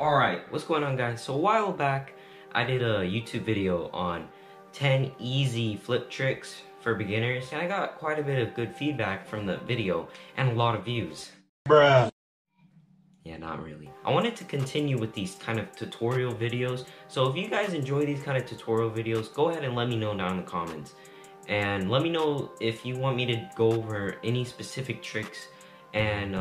Alright, what's going on, guys? So a while back, I did a YouTube video on 10 easy flip tricks for beginners, and I got quite a bit of good feedback from the video and a lot of views. Bruh. Yeah, not really. I wanted to continue with these kind of tutorial videos, so if you guys enjoy these kind of tutorial videos, go ahead and let me know down in the comments. And let me know if you want me to go over any specific tricks and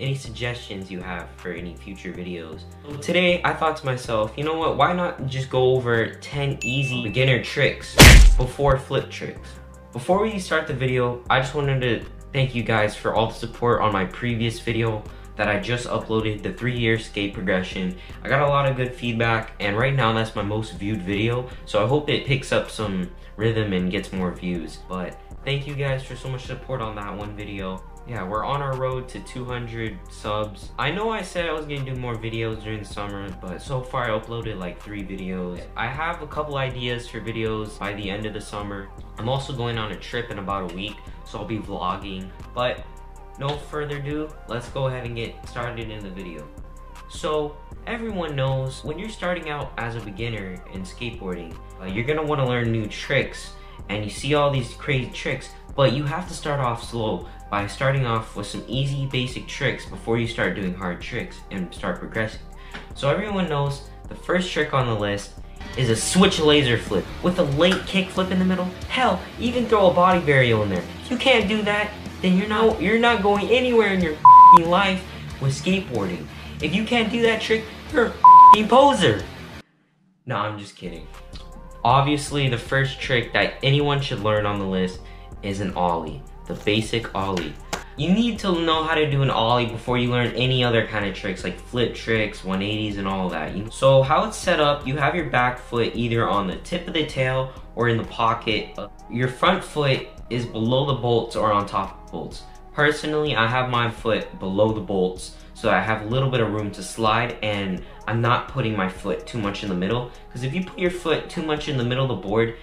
any suggestions you have for any future videos. So today I thought to myself, you know what, why not just go over 10 easy beginner tricks before flip tricks. Before we start the video, I just wanted to thank you guys for all the support on my previous video that I just uploaded, the 3-year skate progression. I got a lot of good feedback, and right now that's my most viewed video, so I hope it picks up some rhythm and gets more views. But thank you guys for so much support on that one video. Yeah, we're on our road to 200 subs. I know I said I was gonna do more videos during the summer, but so far I uploaded like 3 videos. I have a couple ideas for videos by the end of the summer. I'm also going on a trip in about a week, so I'll be vlogging. But no further ado, let's go ahead and get started in the video. So everyone knows when you're starting out as a beginner in skateboarding, you're gonna wanna learn new tricks, and you see all these crazy tricks, but you have to start off slow by starting off with some easy basic tricks before you start doing hard tricks and start progressing. So everyone knows the first trick on the list is a switch laser flip with a late kick flip in the middle. Hell, even throw a body burial in there. If you can't do that, then you're not going anywhere in your life with skateboarding. If you can't do that trick, you're a poser. No, I'm just kidding. Obviously, the first trick that anyone should learn on the list is an ollie, the basic ollie. You need to know how to do an ollie before you learn any other kind of tricks like flip tricks, 180s, and all that. So how it's set up, you have your back foot either on the tip of the tail or in the pocket. Your front foot is below the bolts or on top of the bolts. Personally, I have my foot below the bolts, so I have a little bit of room to slide, and I'm not putting my foot too much in the middle, because if you put your foot too much in the middle of the board,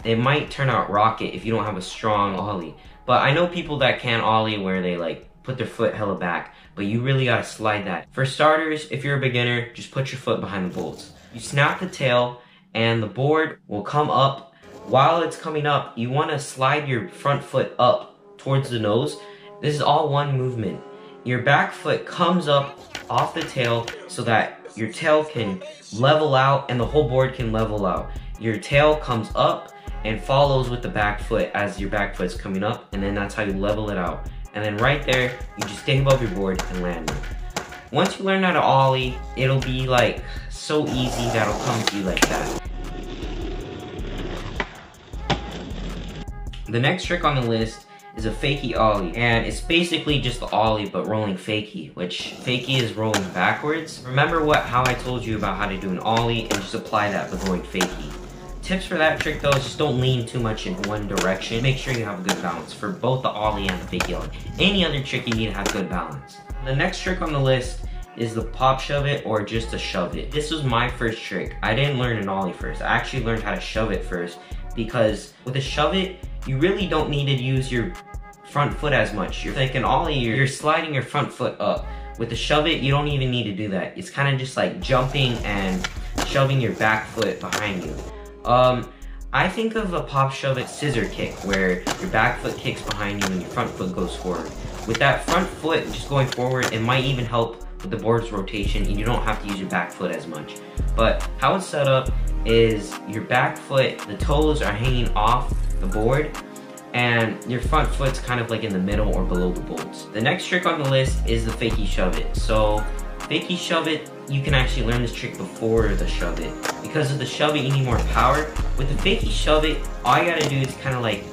it might turn out rocket if you don't have a strong ollie. But I know people that can ollie where they like put their foot hella back, but you really gotta slide that. For starters, if you're a beginner, just put your foot behind the bolts. You snap the tail and the board will come up. While it's coming up, you wanna slide your front foot up towards the nose. This is all one movement. Your back foot comes up off the tail so that your tail can level out and the whole board can level out. Your tail comes up and follows with the back foot as your back foot's coming up, and then that's how you level it out. And then right there, you just stay above your board and land it. Once you learn how to ollie, it'll be like so easy that it'll come to you like that. The next trick on the list is a Fakie Ollie, and it's basically just the ollie but rolling Fakie, which Fakie is rolling backwards. Remember how I told you about how to do an ollie, and just apply that but going Fakie. Tips for that trick though is just don't lean too much in one direction. Make sure you have a good balance for both the ollie and the Fakie Ollie. Any other trick, you need to have good balance. The next trick on the list is the pop shove it or just a shove it. This was my first trick. I didn't learn an ollie first. I actually learned how to shove it first, because with a shove it, you really don't need to use your front foot as much. You're like an ollie, you're sliding your front foot up. With the shove it, you don't even need to do that. It's kind of just like jumping and shoving your back foot behind you. I think of a pop shove it scissor kick where your back foot kicks behind you and your front foot goes forward. With that front foot just going forward, it might even help with the board's rotation, and you don't have to use your back foot as much. But how it's set up is your back foot, the toes are hanging off the board, and your front foot's kind of like in the middle or below the bolts. The next trick on the list is the Fakie Shove-it. So Fakie Shove-it, you can actually learn this trick before the Shove-it. Because of the Shove-it, you need more power. With the Fakie Shove-it, all you gotta do is kind of like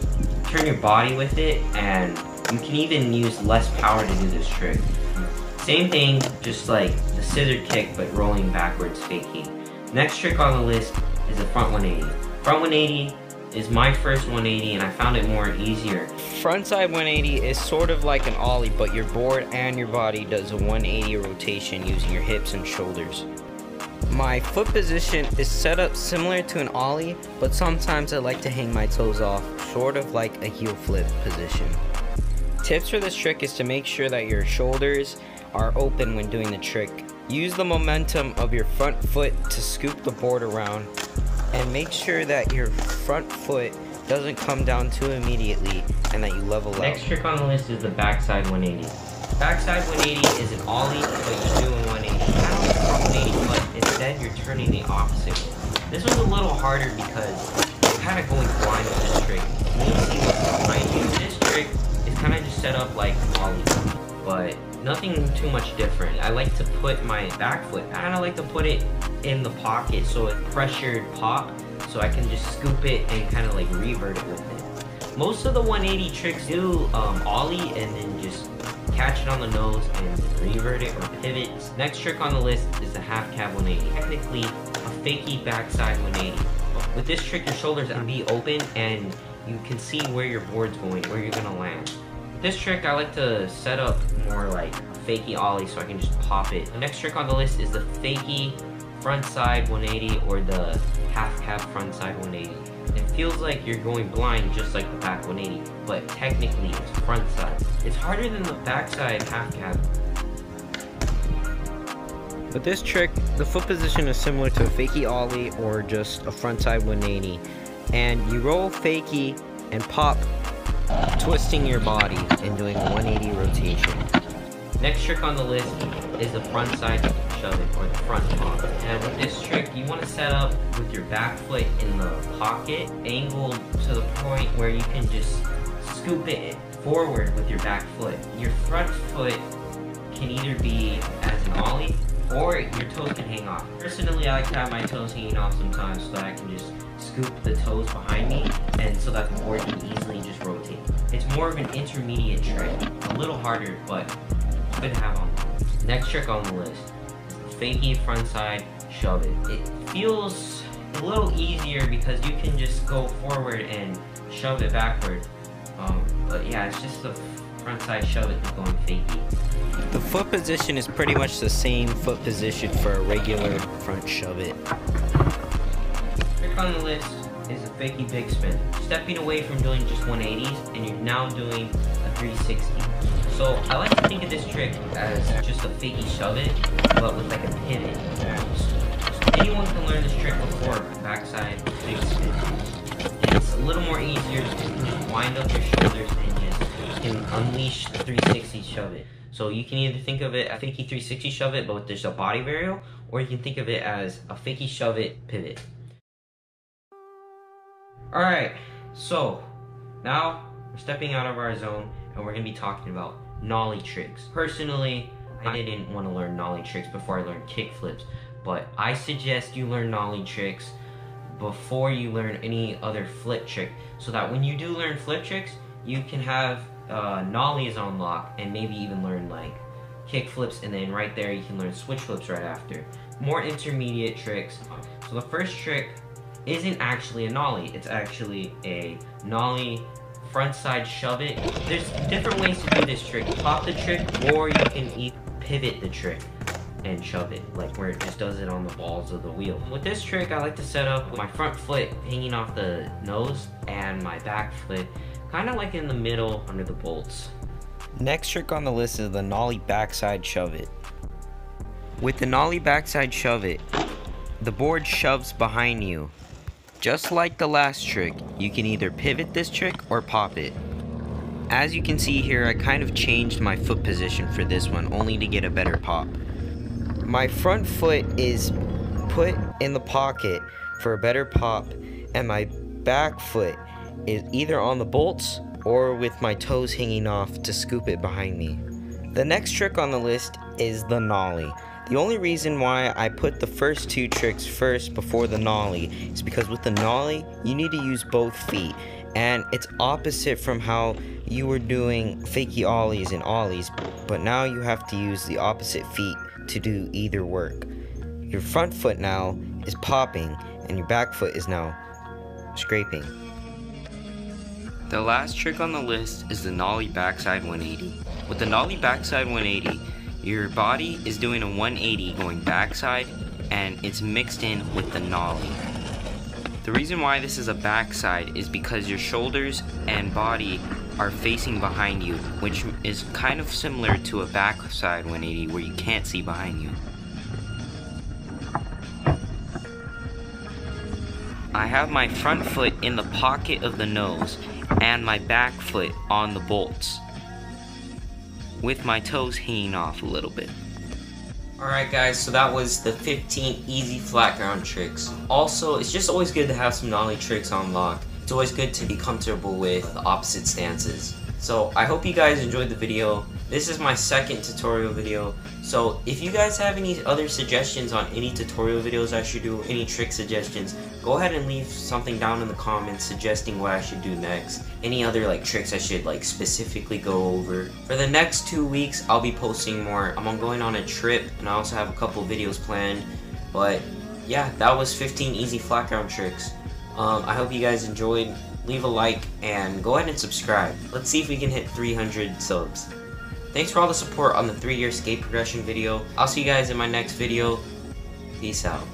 turn your body with it, and you can even use less power to do this trick. Same thing, just like the scissor kick, but rolling backwards Fakie. Next trick on the list is the front 180. Front 180 is my first 180, and I found it more easier. Frontside 180 is sort of like an ollie, but your board and your body does a 180 rotation using your hips and shoulders. My foot position is set up similar to an ollie, but sometimes I like to hang my toes off, sort of like a heel flip position. Tips for this trick is to make sure that your shoulders are open when doing the trick, Use the momentum of your front foot to scoop the board around, and make sure that your front foot doesn't come down too immediately and that you level out. Next trick on the list is the backside 180. Backside 180 is an ollie, but you do a 180. Kind of like a 180, but instead you're turning the opposite way. This was a little harder because I'm kind of going blind with this trick. You'll see what's behind you. This trick is kind of just set up like ollie, but nothing too much different. I like to put my back foot, I kind of like to put it in the pocket so it pressured pop, so I can just scoop it and kind of like revert it with it. Most of the 180 tricks do ollie and then just catch it on the nose and revert it or pivot. Next trick on the list is the halfcab 180. Technically a fakie backside 180. With this trick, your shoulders can be open and you can see where your board's going, where you're gonna land. This trick I like to set up more like a fakie ollie so I can just pop it. The next trick on the list is the fakie frontside 180 or the halfcab frontside 180. It feels like you're going blind just like the back 180, but technically it's frontside. It's harder than the backside halfcab. With this trick, the foot position is similar to a fakie ollie or just a frontside 180. And you roll fakie and pop, twisting your body and doing a 180 rotation. Next trick on the list is the frontside shove-it or the front pop. And with this trick, you want to set up with your back foot in the pocket, angled to the point where you can just scoop it forward with your back foot. Your front foot can either be as an ollie or your toes can hang off. Personally, I like to have my toes hanging off sometimes so that I can just scoop the toes behind me and so that the board can easily just rotate. It's more of an intermediate trick, a little harder, but good to have on. Next trick on the list is the fakie frontside shove-it. It feels a little easier because you can just go forward and shove it backward. But yeah, it's just the frontside shove-it that's going fakie. The foot position is pretty much the same foot position for a regular front shove-it. Trick on the list is a Fakie Bigspin. Stepping away from doing just 180s and you're now doing a 360. So I like to think of this trick as just a Fakie Shove-it, but with like a pivot. So anyone can learn this trick before backside Bigspin. It's a little more easier to just wind up your shoulders and just can unleash the 360 Shove-it. So you can either think of it as a Fakie 360 Shove-it, but with just a body varial, or you can think of it as a Fakie Shove-it pivot. Alright, so now we're stepping out of our zone and we're going to be talking about nollie tricks. Personally, I didn't want to learn nollie tricks before I learned kick flips, but I suggest you learn nollie tricks before you learn any other flip trick, so that when you do learn flip tricks, you can have nollies on lock and maybe even learn like kick flips, and then right there you can learn switch flips right after. More intermediate tricks. So the first trick isn't actually a nollie, it's actually a nollie frontside shove-it. There's different ways to do this trick. Pop the trick, or you can pivot the trick and shove it, like where it just does it on the balls of the wheel. With this trick, I like to set up with my front foot hanging off the nose and my back foot kind of like in the middle under the bolts. Next trick on the list is the Nollie Backside Shove-it. With the Nollie Backside Shove-it, the board shoves behind you. Just like the last trick, you can either pivot this trick or pop it. As you can see here, I kind of changed my foot position for this one, only to get a better pop. My front foot is put in the pocket for a better pop, and my back foot is either on the bolts or with my toes hanging off to scoop it behind me. The next trick on the list is the nollie. The only reason why I put the first two tricks first before the nollie is because with the nollie, you need to use both feet, and it's opposite from how you were doing fakie ollies and ollies, but now you have to use the opposite feet to do either work. Your front foot now is popping, and your back foot is now scraping. The last trick on the list is the Nollie Backside 180. With the Nollie Backside 180, your body is doing a 180 going backside, and it's mixed in with the nollie. The reason why this is a backside is because your shoulders and body are facing behind you, which is kind of similar to a backside 180 where you can't see behind you. I have my front foot in the pocket of the nose and my back foot on the bolts, with my toes hanging off a little bit. Alright guys, so that was the 15 easy flat ground tricks. Also, it's just always good to have some nollie tricks on lock. It's always good to be comfortable with the opposite stances. So I hope you guys enjoyed the video. This is my second tutorial video. So if you guys have any other suggestions on any tutorial videos I should do, any trick suggestions, go ahead and leave something down in the comments suggesting what I should do next. Any other like tricks I should like specifically go over. For the next 2 weeks, I'll be posting more. I'm going on a trip and I also have a couple videos planned. But yeah, that was 15 easy flat ground tricks. I hope you guys enjoyed. Leave a like and go ahead and subscribe. Let's see if we can hit 300 subs. Thanks for all the support on the 3-year skate progression video. I'll see you guys in my next video. Peace out.